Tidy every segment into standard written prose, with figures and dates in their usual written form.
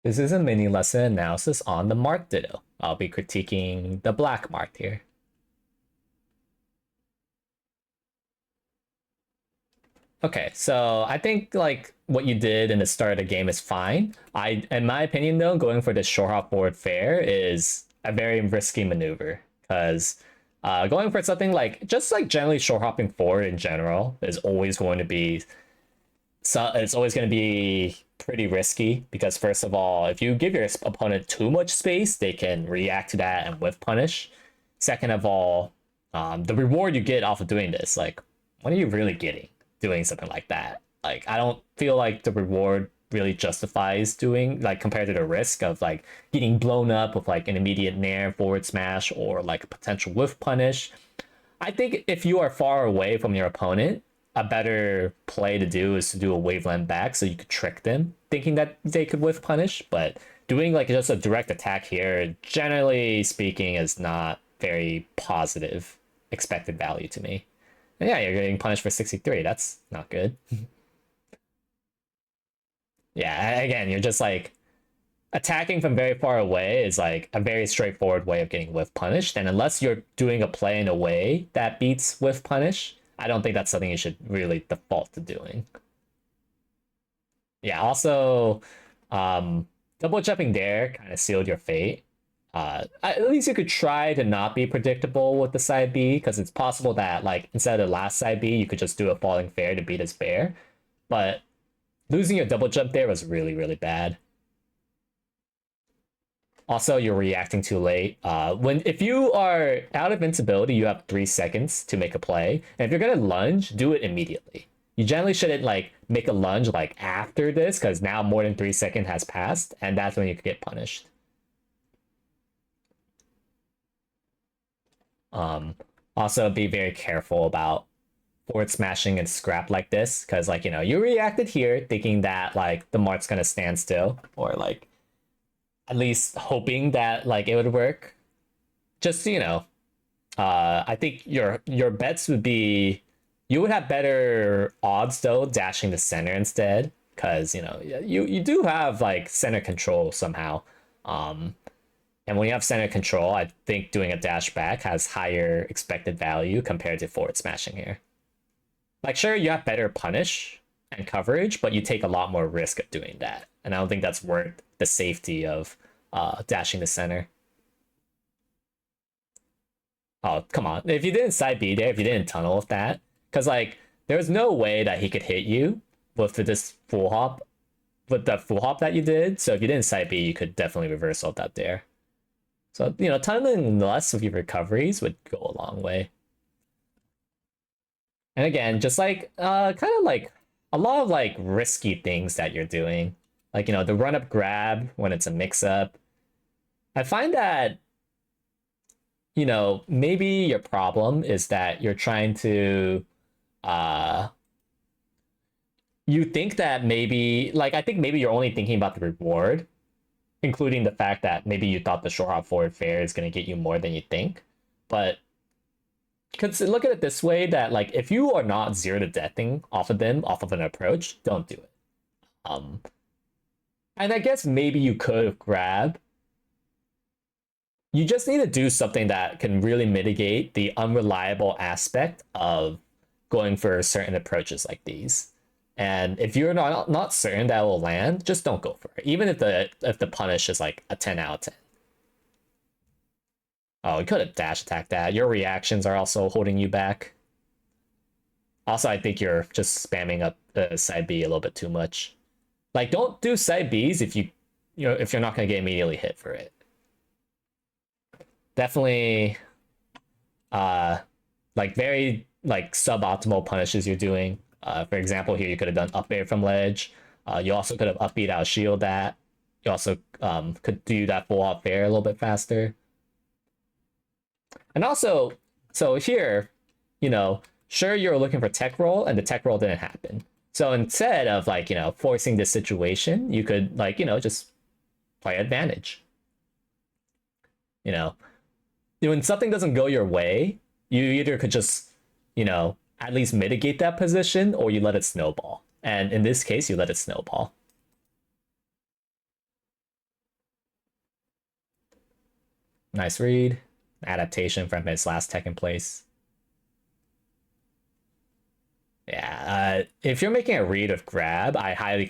This is a mini lesson analysis on the Marth Ditto. I'll be critiquing the black Marth here. Okay, so I think like what you did in the start of the game is fine. In my opinion though, going for the short hop forward fair is a very risky maneuver because going for something like just like generally short hopping forward in general is always going to be it's always going to be pretty risky because first of all, if you give your opponent too much space, they can react to that and whiff punish. Second of all, the reward you get off of doing this, like, what are you really getting doing something like that? Like, I don't feel like the reward really justifies doing like compared to the risk of like getting blown up with like an immediate nair forward smash or like a potential whiff punish. I think if you are far away from your opponent, a better play to do is to do a waveland back so you could trick them thinking that they could whiff punish. But doing like just a direct attack here, generally speaking, is not very positive expected value to me. And yeah, you're getting punished for 63. That's not good. Yeah, again, you're just like attacking from very far away is like a very straightforward way of getting whiff punished. And unless you're doing a play in a way that beats whiff punish, I don't think that's something you should really default to doing. Yeah, also, double jumping there kind of sealed your fate. At least you could try to not be predictable with the side B, because it's possible that like instead of the last side B, you could just do a falling fair to beat his bear. But losing your double jump there was really, really bad. Also, you're reacting too late. If you are out of invincibility, you have 3 seconds to make a play. And if you're gonna lunge, do it immediately. You generally shouldn't like make a lunge like after this, because now more than 3 seconds has passed, and that's when you could get punished. Um, Also be very careful about forward smashing and scrap like this, because like you reacted here thinking that like the Mart's gonna stand still, or like at least hoping that like it would work. Just I think your bets would be you would have better odds though dashing to center instead, because you do have like center control somehow. Um, and when you have center control, I think doing a dash back has higher expected value compared to forward smashing here. Like sure, you have better punish and coverage, but you take a lot more risk of doing that, and I don't think that's worth the safety of dashing to center. Oh, come on. If you didn't side B there, if you didn't tunnel with that, because like there's no way that he could hit you with this full hop, with the full hop that you did. So if you didn't side B, you could definitely reverse ult that there. So tunneling less with your recoveries would go a long way. And again, just like kind of like a lot of like risky things that you're doing, like the run up grab when it's a mix up. I find that maybe your problem is that you're trying to uh you think that maybe like I think maybe you're only thinking about the reward, including the fact that maybe you thought the short hop forward fair is going to get you more than you think. But look at it this way, that like if you are not zero to deathing off of them off of an approach, don't do it. Um and I guess maybe you could grab. You just need to do something that can really mitigate the unreliable aspect of going for certain approaches like these. And if you're not certain that will land, just don't go for it. Even if the punish is like a 10 out of 10. Oh, you could have dash attacked that. Your reactions are also holding you back. Also, I think you're just spamming up the side B a little bit too much. Like, don't do side Bs if if you're not gonna get immediately hit for it. Definitely like very like suboptimal punishes you're doing. For example, here you could have done up air from ledge. You also could have upbeat out shield that. You also could do that full up air a little bit faster. And also, so here, sure you're looking for tech roll, and the tech roll didn't happen. So instead of like forcing this situation, you could like just play advantage. You know, when something doesn't go your way, you either could just, at least mitigate that position, or you let it snowball. And in this case, you let it snowball. Nice read. Adaptation from his last tech in place. Yeah, if you're making a read of grab, I highly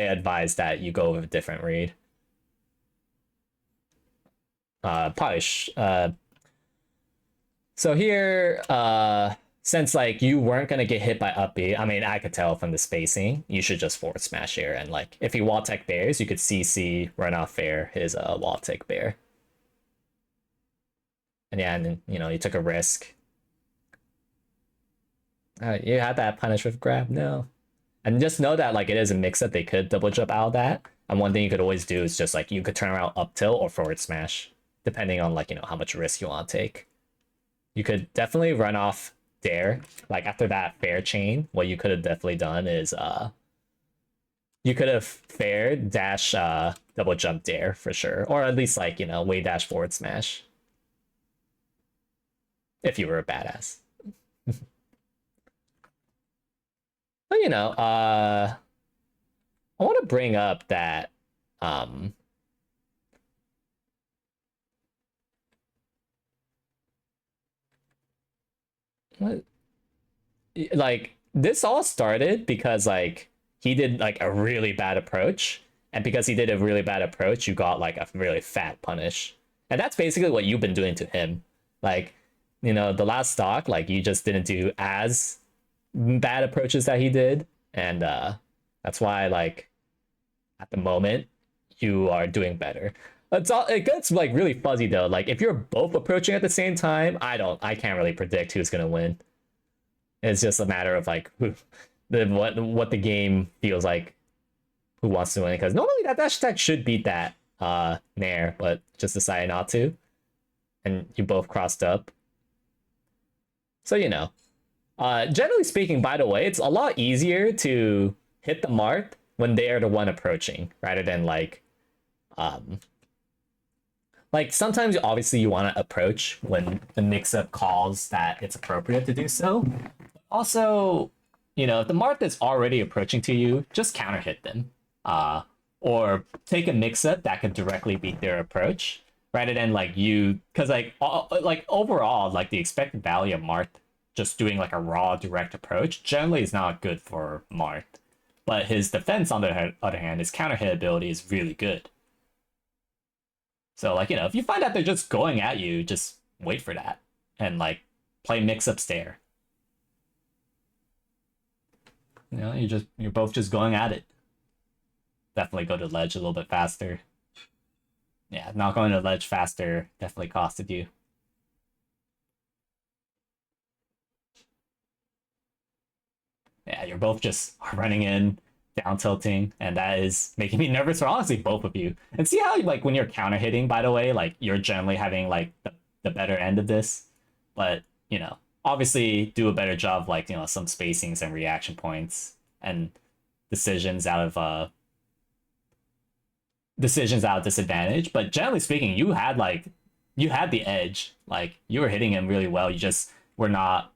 advise that you go with a different read. Probably. So here, since like you weren't gonna get hit by up B, I mean I could tell from the spacing, you should just forward smash here, and like if you wall tech bears, you could CC run off fair his wall tech bear. And yeah, and then, you know, you took a risk. You had that punish with grab, no. And just know that like it is a mix that they could double jump out of that. And one thing you could always do is just like you could turn around up tilt or forward smash, depending on like, you know, how much risk you want to take. You could definitely run off dare. Like after that fair chain, what you could have definitely done is you could have fair dash double jump dare for sure. Or at least like, you know, way dash forward smash. If you were a badass. But you know, I want to bring up that what, like this all started because like he did like a really bad approach, and because he did a really bad approach, you got like a really fat punish, and that's basically what you've been doing to him. Like, you know, the last stock, like you just didn't do as bad approaches that he did, and that's why like at the moment you are doing better. It gets like really fuzzy though. Like if you're both approaching at the same time, I can't really predict who's gonna win. It's just a matter of like what the game feels like, who wants to win. Because normally that dash attack should beat that Nair, but just decided not to, and you both crossed up. So you know, generally speaking, by the way, it's a lot easier to hit the Marth when they are the one approaching, rather than like sometimes obviously you want to approach when the mix-up calls that it's appropriate to do so. Also, you know, if the Marth is already approaching to you, just counter hit them. Or take a mix-up that could directly beat their approach, rather than like you, because like overall, like the expected value of Marth just doing like a raw direct approach generally is not good for Marth. But his defense, on the other hand, his counter hit ability is really good. So like, you know, if you find out they're just going at you, just wait for that and like play mix-up stare. You know, you're both just going at it. Definitely go to ledge a little bit faster. Yeah, not going to ledge faster definitely costed you. Yeah, you're both just running in, down tilting, and that is making me nervous for honestly both of you. And see how like when you're counter hitting, by the way, like you're generally having like the better end of this. But you know, obviously do a better job, like, you know, some spacings and reaction points and decisions out of disadvantage. But generally speaking, you had the edge. Like you were hitting him really well. You just were not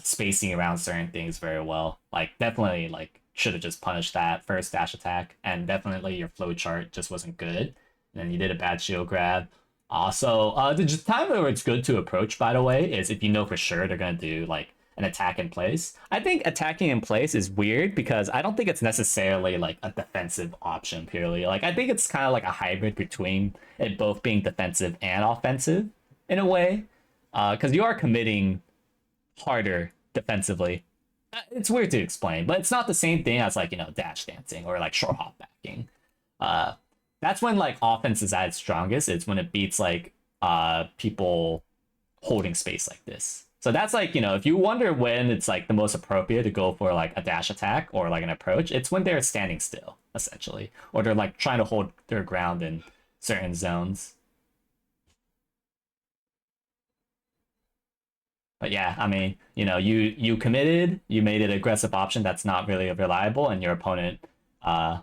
spacing around certain things very well. Like definitely like should have just punished that first dash attack, and definitely your flow chart just wasn't good. And then you did a bad shield grab. Also, the time where it's good to approach, by the way, is if you know for sure they're gonna do like an attack in place. I think attacking in place is weird because I don't think it's necessarily like a defensive option purely. Like I think it's kind of like a hybrid between it both being defensive and offensive in a way, because you are committing harder defensively. It's weird to explain, but it's not the same thing as like, you know, dash dancing or like short hop backing. That's when like offense is at its strongest. It's when it beats like people holding space like this. So that's like, you know, if you wonder when it's like the most appropriate to go for like a dash attack or like an approach, it's when they're standing still essentially, or they're like trying to hold their ground in certain zones. But yeah, I mean, you know, you committed, you made an aggressive option that's not really reliable, and your opponent uh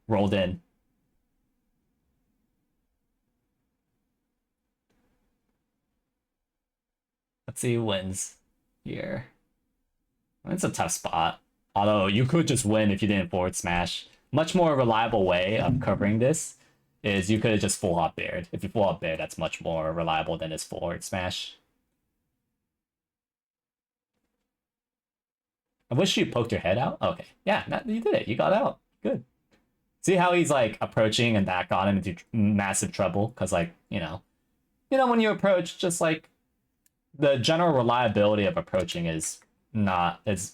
rolled in. Let's see who wins here. It's a tough spot. Although you could just win if you didn't forward smash. Much more reliable way of covering this is you could have just full hop bared. If you full hop bared, that's much more reliable than his forward smash. I wish you poked your head out. Okay, yeah, you did it. You got out. Good. See how he's like approaching and that got him into massive trouble because like when you approach, just like the general reliability of approaching is not it's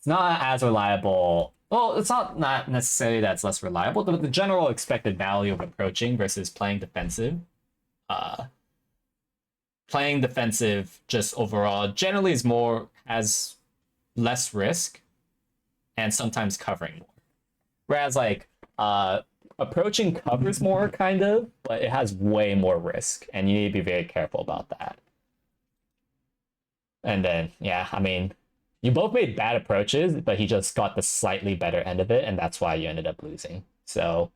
not as reliable. Well, it's not necessarily that it's less reliable, but the general expected value of approaching versus playing defensive. Playing defensive just overall generally has less risk and sometimes covering more. Whereas like approaching covers more kind of, but it has way more risk and you need to be very careful about that. And then yeah, I mean, you both made bad approaches, but he just got the slightly better end of it, and that's why you ended up losing. So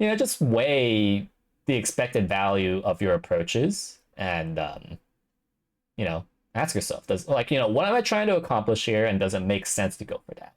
just weigh the expected value of your approaches and ask yourself, does what am I trying to accomplish here, and does it make sense to go for that?